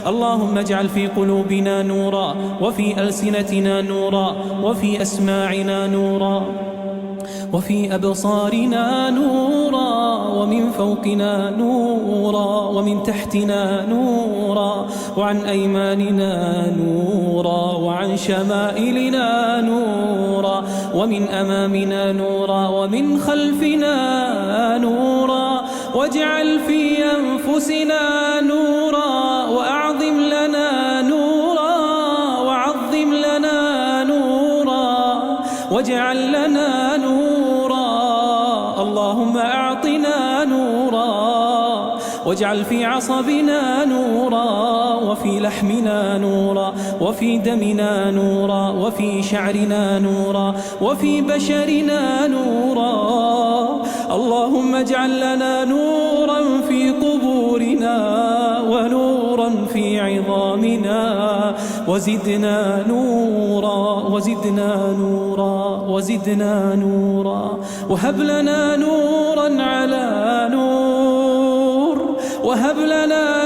اللهم اجعل في قلوبنا نورا، وفي ألسنتنا نورا، وفي أسماعنا نورا، وفي أبصارنا نورا، ومن فوقنا نورا، ومن تحتنا نورا، وعن أيماننا نورا، وعن شمائلنا نورا، ومن أمامنا نورا، ومن خلفنا نورا. واجعل في أنفسنا نورا، وأعظم لنا نورا، وعظم لنا نورا، واجعل لنا نورا. اللهم أعطنا نورا، واجعل في عصبنا نورا، وفي لحمنا نورا، وفي دمنا نورا، وفي شعرنا نورا، وفي بشرنا نورا. اللهم اجعل لنا نورا في قبورنا، ونورا في عظامنا، وزدنا نورا، وزدنا نورا، وزدنا نورا. وهب لنا نورا على نور، وهب لنا